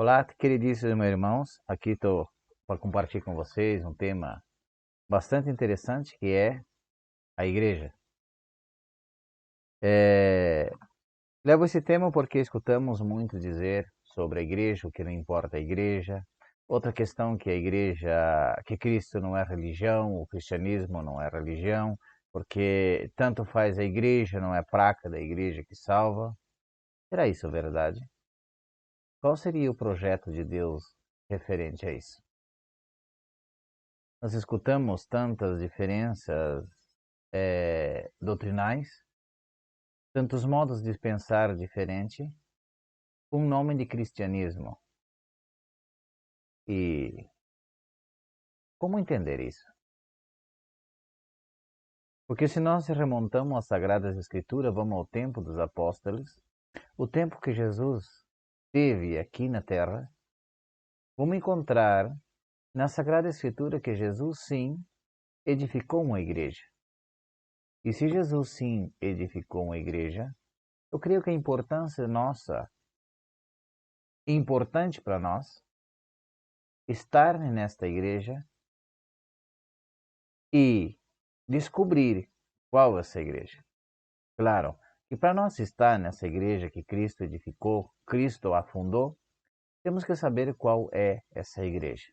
Olá, queridíssimos irmãos. Aqui estou para compartilhar com vocês um tema bastante interessante que é a igreja. Levo esse tema porque escutamos muito dizer sobre a igreja, o que não importa a igreja. Outra questão que a igreja, que Cristo não é religião, o cristianismo não é religião, porque tanto faz a igreja, não é a placa da igreja que salva. Será isso verdade? Qual seria o projeto de Deus referente a isso? Nós escutamos tantas diferenças doutrinais, tantos modos de pensar diferente, com o nome de cristianismo. E como entender isso? Porque se nós remontamos às Sagradas Escrituras, vamos ao tempo dos apóstolos, o tempo que Jesus esteve aqui na Terra, vamos encontrar na Sagrada Escritura que Jesus sim edificou uma igreja. E se Jesus sim edificou uma igreja, eu creio que a importância nossa, importante para nós, estar nesta igreja e descobrir qual é essa igreja. Claro, que para nós estar nessa igreja que Cristo edificou, Cristo a fundou, temos que saber qual é essa igreja.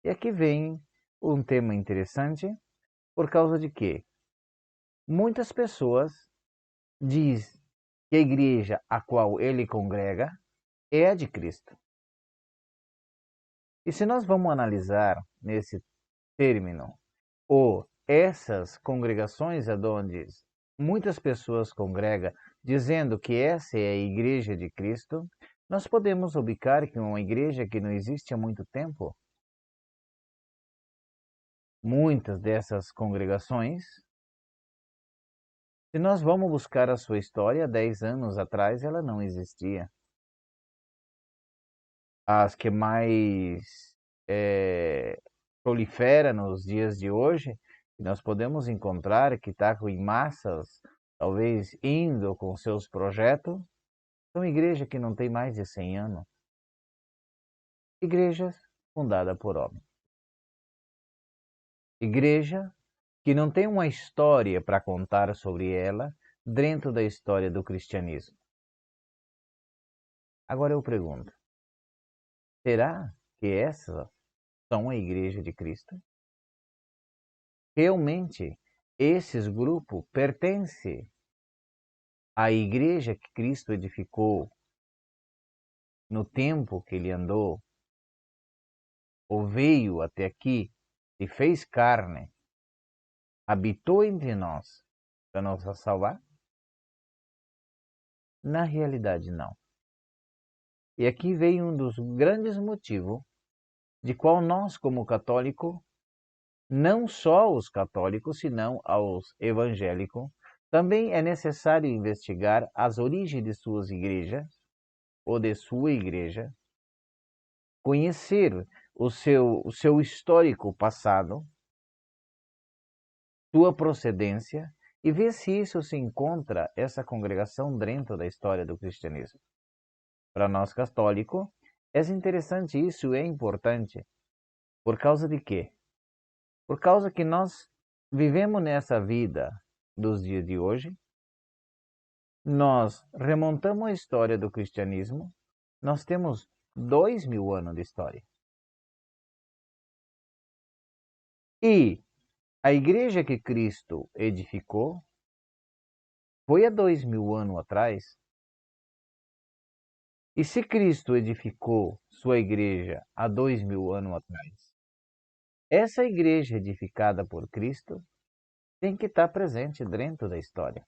E aqui vem um tema interessante, por causa de que muitas pessoas dizem que a igreja a qual ele congrega é a de Cristo. E se nós vamos analisar nesse término, ou essas congregações onde muitas pessoas congregam dizendo que essa é a igreja de Cristo, nós podemos ubicar que uma igreja que não existe há muito tempo, muitas dessas congregações, se nós vamos buscar a sua história, 10 anos atrás ela não existia. As que mais prolifera nos dias de hoje, nós podemos encontrar que está em massas, talvez indo com seus projetos, são igrejas que não têm mais de 100 anos. Igrejas fundadas por homens. Igreja que não tem uma história para contar sobre ela dentro da história do cristianismo. Agora eu pergunto, será que essas são a igreja de Cristo? Realmente, esses grupos pertencem à igreja que Cristo edificou no tempo que ele andou, ou veio até aqui e fez carne, habitou entre nós para nos salvar? Na realidade, não. E aqui vem um dos grandes motivos de qual nós, como católico, não só os católicos, senão aos evangélicos, também é necessário investigar as origens de suas igrejas, ou de sua igreja, conhecer o seu histórico passado, sua procedência, e ver se isso se encontra, essa congregação, dentro da história do cristianismo. Para nós católicos, é interessante isso, é importante. Por causa de quê? Por causa que nós vivemos nessa vida dos dias de hoje, nós remontamos a história do cristianismo, nós temos 2000 anos de história. E a igreja que Cristo edificou foi há 2000 anos atrás. E se Cristo edificou sua igreja há 2000 anos atrás, essa igreja edificada por Cristo tem que estar presente dentro da história.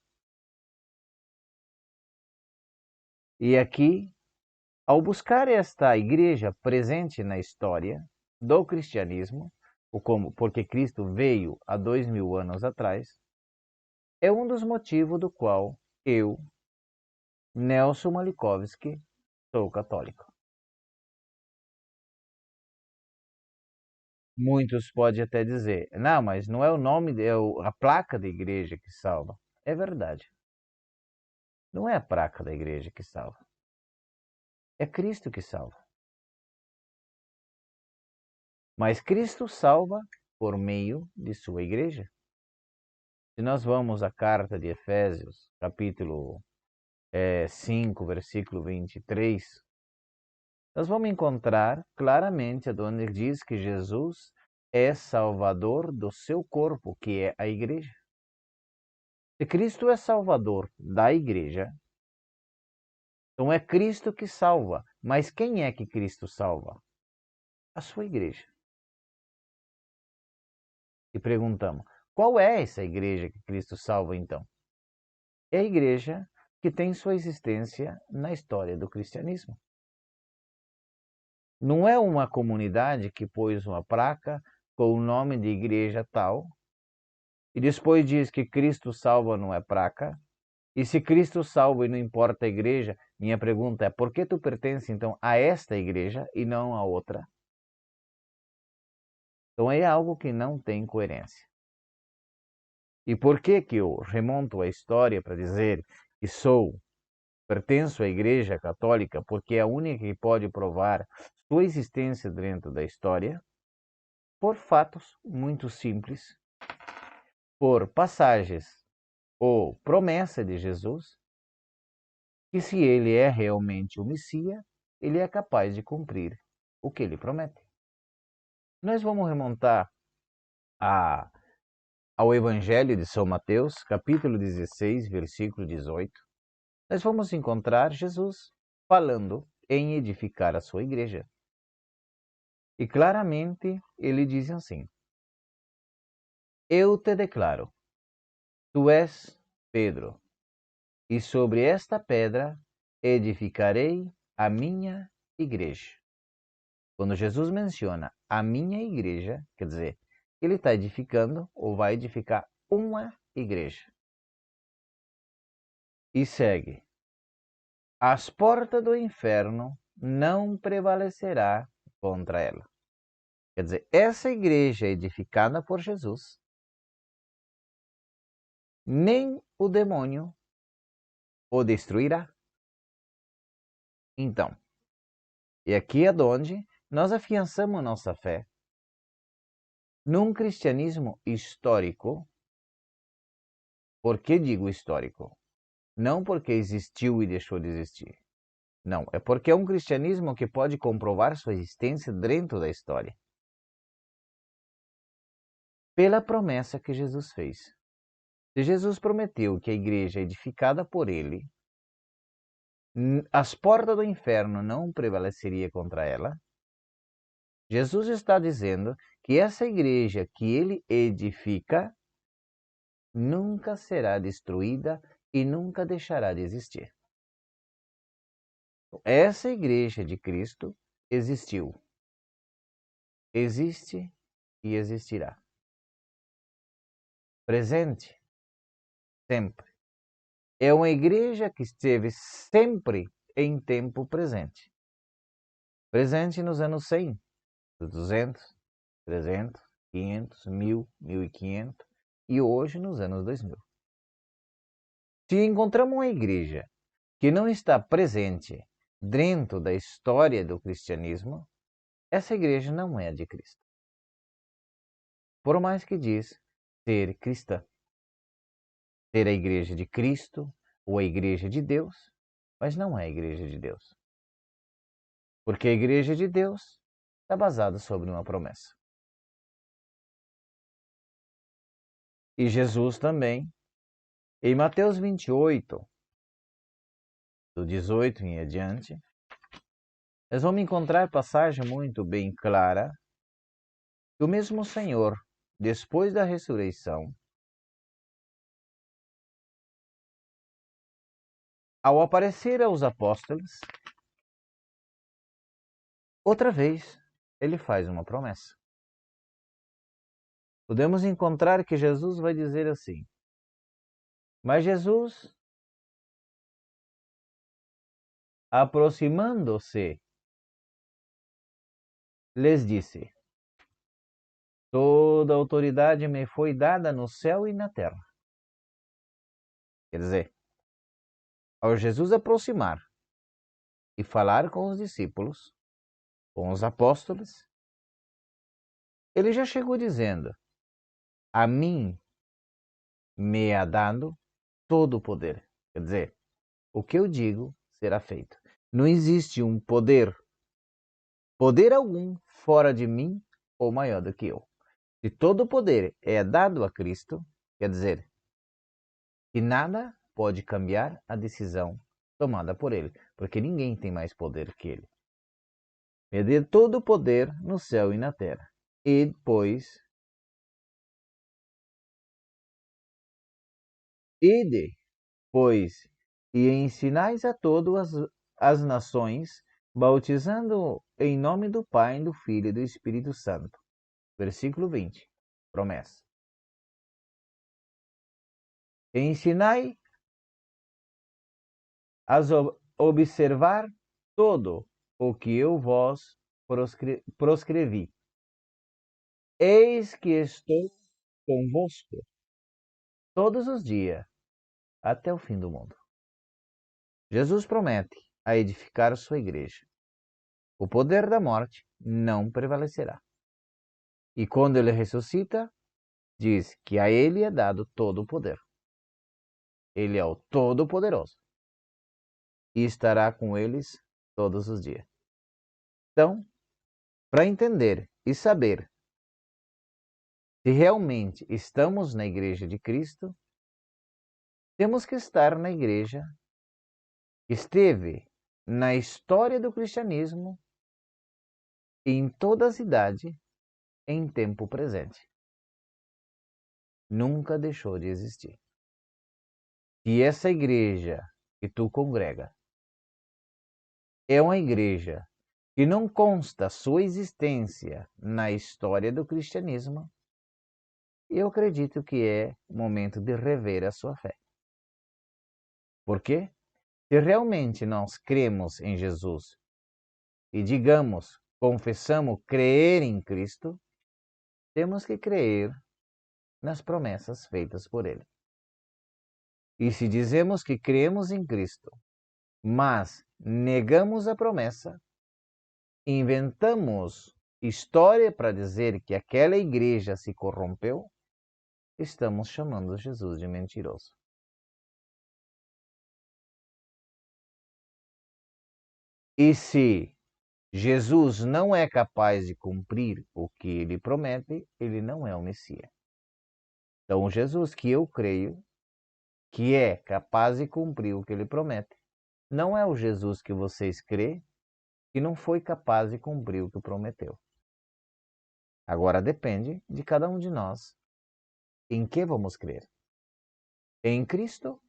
E aqui, ao buscar esta igreja presente na história do cristianismo, porque Cristo veio há 2000 anos atrás, é um dos motivos do qual eu, Nelson Malikovski, sou católico. Muitos podem até dizer, não, mas não é o nome, a placa da igreja que salva. É verdade. Não é a placa da igreja que salva. É Cristo que salva. Mas Cristo salva por meio de sua igreja. Se nós vamos à carta de Efésios, capítulo 5, versículo 23, nós vamos encontrar claramente onde diz que Jesus é salvador do seu corpo, que é a igreja. Se Cristo é salvador da igreja, então é Cristo que salva. Mas quem é que Cristo salva? A sua igreja. E perguntamos, qual é essa igreja que Cristo salva então? É a igreja que tem sua existência na história do cristianismo. Não é uma comunidade que pôs uma placa com o nome de igreja tal e depois diz que Cristo salva não é placa. E se Cristo salva e não importa a igreja, minha pergunta é: por que tu pertence então a esta igreja e não a outra? Então é algo que não tem coerência. E por que eu remonto a história para dizer que pertenço à Igreja Católica? Porque é a única que pode provar sua existência dentro da história por fatos muito simples, por passagens ou promessa de Jesus, que se ele é realmente o Messias, ele é capaz de cumprir o que ele promete. Nós vamos remontar ao Evangelho de São Mateus, capítulo 16, versículo 18. Nós vamos encontrar Jesus falando em edificar a sua igreja. E claramente ele diz assim: Eu te declaro, tu és Pedro, e sobre esta pedra edificarei a minha igreja. Quando Jesus menciona a minha igreja, quer dizer, ele está edificando ou vai edificar uma igreja. E segue: as portas do inferno não prevalecerá contra ela. Quer dizer, essa igreja edificada por Jesus, nem o demônio o destruirá. Então, e aqui é onde nós afiançamos nossa fé num cristianismo histórico. Por que digo histórico? Não porque existiu e deixou de existir. Não, é porque é um cristianismo que pode comprovar sua existência dentro da história. Pela promessa que Jesus fez. Se Jesus prometeu que a igreja é edificada por ele, as portas do inferno não prevaleceria contra ela. Jesus está dizendo que essa igreja que ele edifica nunca será destruída e nunca deixará de existir. Essa igreja de Cristo existiu, existe e existirá. Presente, sempre. É uma igreja que esteve sempre em tempo presente. Presente nos anos 100, 200, 300, 500, 1000, 1500 e hoje nos anos 2000. Se encontramos uma igreja que não está presente dentro da história do cristianismo, essa igreja não é a de Cristo. Por mais que diz ser cristã, ser a igreja de Cristo ou a igreja de Deus, mas não é a igreja de Deus. Porque a igreja de Deus está basada sobre uma promessa. E Jesus também, em Mateus 28, do 18 em adiante, nós vamos encontrar passagem muito bem clara que o mesmo Senhor, depois da ressurreição, ao aparecer aos apóstolos, outra vez ele faz uma promessa. Podemos encontrar que Jesus vai dizer assim: mas Jesus, aproximando-se, lhes disse: toda autoridade me foi dada no céu e na terra. Quer dizer, ao Jesus aproximar e falar com os discípulos, com os apóstolos, ele já chegou dizendo: a mim me é dado todo o poder. Quer dizer, o que eu digo será feito. Não existe um poder algum fora de mim ou maior do que eu. Se todo o poder é dado a Cristo, quer dizer que nada pode cambiar a decisão tomada por ele, porque ninguém tem mais poder que ele. Me dê todo o poder no céu e na terra. E depois, ide, pois, e ensinais a todas as nações, bautizando em nome do Pai, do Filho e do Espírito Santo. Versículo 20, promessa. Ensinai a observar todo o que eu vos proscrevi. Eis que estou convosco todos os dias, até o fim do mundo. Jesus promete a edificar sua igreja. O poder da morte não prevalecerá. E quando ele ressuscita, diz que a ele é dado todo o poder. Ele é o Todo-Poderoso e estará com eles todos os dias. Então, para entender e saber se realmente estamos na igreja de Cristo, temos que estar na igreja que esteve na história do cristianismo em toda a idade, em tempo presente. Nunca deixou de existir. E essa igreja que tu congrega é uma igreja que não consta sua existência na história do cristianismo, eu acredito que é momento de rever a sua fé. Por quê? Se realmente nós cremos em Jesus e digamos, confessamos crer em Cristo, temos que crer nas promessas feitas por Ele. E se dizemos que cremos em Cristo, mas negamos a promessa, inventamos história para dizer que aquela igreja se corrompeu, estamos chamando Jesus de mentiroso. E se Jesus não é capaz de cumprir o que ele promete, ele não é o Messias. Então, o Jesus que eu creio, que é capaz de cumprir o que ele promete, não é o Jesus que vocês crê, que não foi capaz de cumprir o que prometeu. Agora depende de cada um de nós em que vamos crer. Em Cristo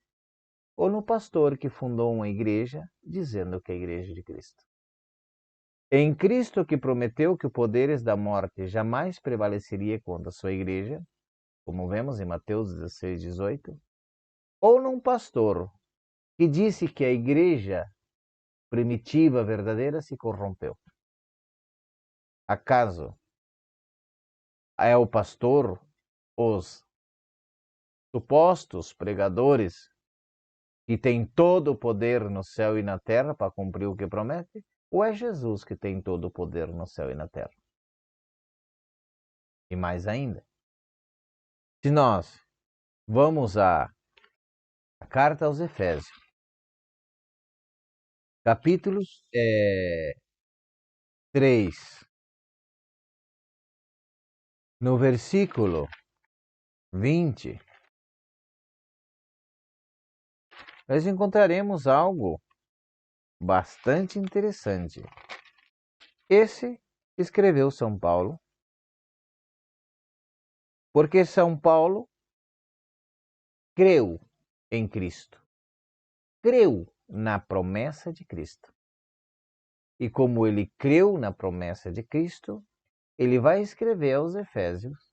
ou no pastor que fundou uma igreja dizendo que é a igreja de Cristo. Em Cristo que prometeu que os poderes da morte jamais prevaleceria contra a sua igreja, como vemos em Mateus 16, 18, ou num pastor que disse que a igreja primitiva, verdadeira, se corrompeu. Acaso é o pastor, os supostos pregadores, que tem todo o poder no céu e na terra para cumprir o que promete? Ou é Jesus que tem todo o poder no céu e na terra? E mais ainda, se nós vamos à carta aos Efésios, capítulos 3, no versículo 20, nós encontraremos algo bastante interessante. Esse escreveu São Paulo, porque São Paulo creu em Cristo, creu na promessa de Cristo. E como ele creu na promessa de Cristo, ele vai escrever aos Efésios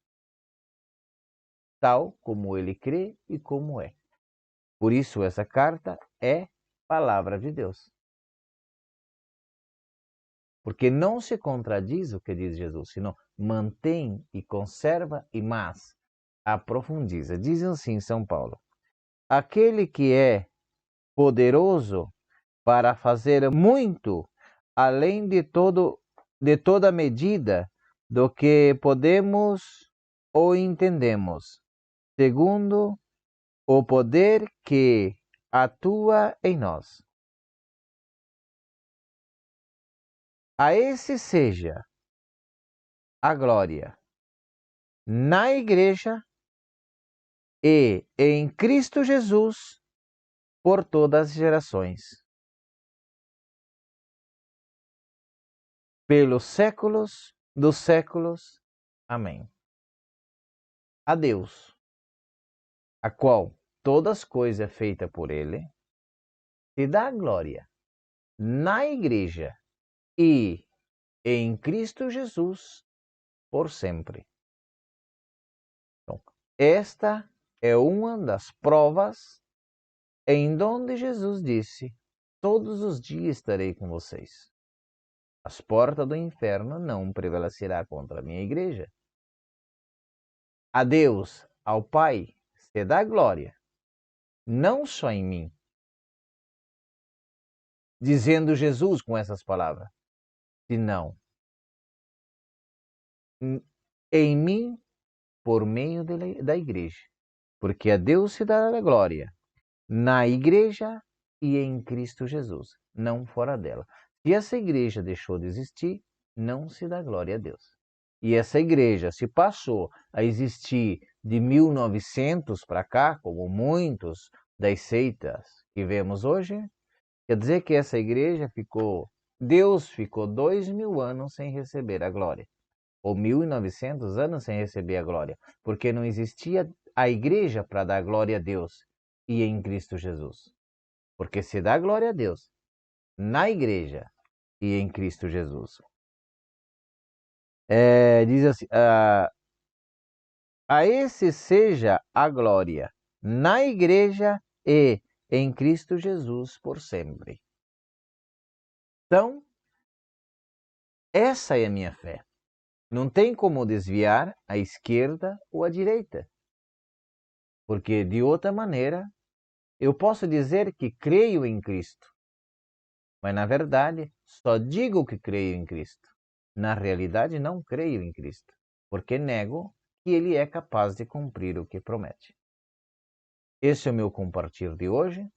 tal como ele crê e como é. Por isso, essa carta é palavra de Deus. Porque não se contradiz o que diz Jesus, senão mantém e conserva e mais aprofundiza. Diz assim São Paulo: aquele que é poderoso para fazer muito além de toda medida do que podemos ou entendemos, segundo o poder que atua em nós. A esse seja a glória na Igreja e em Cristo Jesus por todas as gerações, pelos séculos dos séculos. Amém. A Deus, a qual todas as coisas é feita por Ele, se dá glória na Igreja e em Cristo Jesus por sempre. Então, esta é uma das provas em donde Jesus disse: todos os dias estarei com vocês. As portas do inferno não prevalecerá contra a minha igreja. A Deus, ao Pai, se dá glória, não só em mim, dizendo Jesus com essas palavras, senão em mim por meio da igreja. Porque a Deus se dá a glória na igreja e em Cristo Jesus, não fora dela. Se essa igreja deixou de existir, não se dá glória a Deus. E essa igreja se passou a existir de 1900 para cá, como muitos das seitas que vemos hoje, quer dizer que essa igreja Deus ficou 2000 anos sem receber a glória, ou 1900 anos sem receber a glória, porque não existia a igreja para dar glória a Deus e em Cristo Jesus. Porque se dá glória a Deus na igreja e em Cristo Jesus. Diz assim, a esse seja a glória na igreja e em Cristo Jesus por sempre. Então, essa é a minha fé. Não tem como desviar à esquerda ou à direita. Porque, de outra maneira, eu posso dizer que creio em Cristo, mas, na verdade, só digo que creio em Cristo. Na realidade, não creio em Cristo, porque nego que Ele é capaz de cumprir o que promete. Esse é o meu compartilhar de hoje.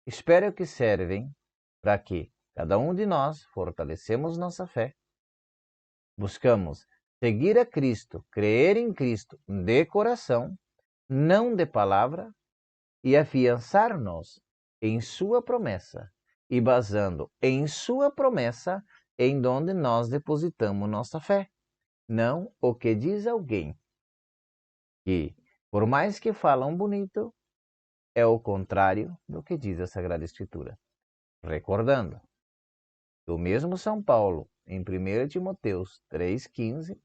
Espero que servem para que cada um de nós fortalecemos nossa fé, buscamos seguir a Cristo, crer em Cristo de coração, não de palavra, e afiançar-nos em sua promessa, e basando em sua promessa em onde nós depositamos nossa fé, não o que diz alguém, que, por mais que falam bonito, é o contrário do que diz a Sagrada Escritura. Recordando, o mesmo São Paulo, em 1 Timóteo 3,15,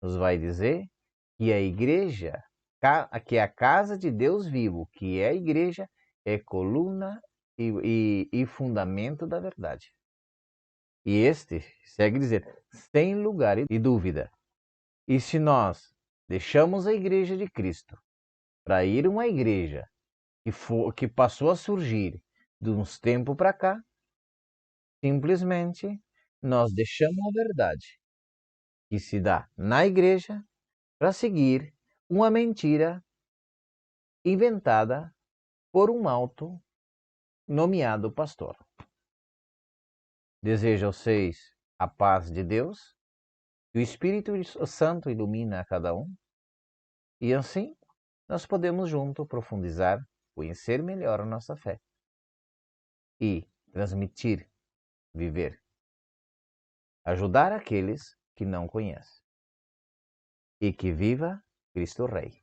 nos vai dizer que a igreja, que a casa de Deus vivo, que é a igreja, é coluna e fundamento da verdade. E este segue dizer, sem lugar de dúvida. E se nós deixamos a igreja de Cristo para ir uma igreja que passou a surgir de uns tempos para cá, simplesmente nós deixamos a verdade que se dá na igreja para seguir uma mentira inventada por um alto nomeado pastor. Desejo a vocês a paz de Deus, que o Espírito Santo ilumina a cada um, e assim nós podemos juntos profundizar, conhecer melhor a nossa fé e transmitir, viver, ajudar aqueles que não conhecem. E que viva Cristo Rei!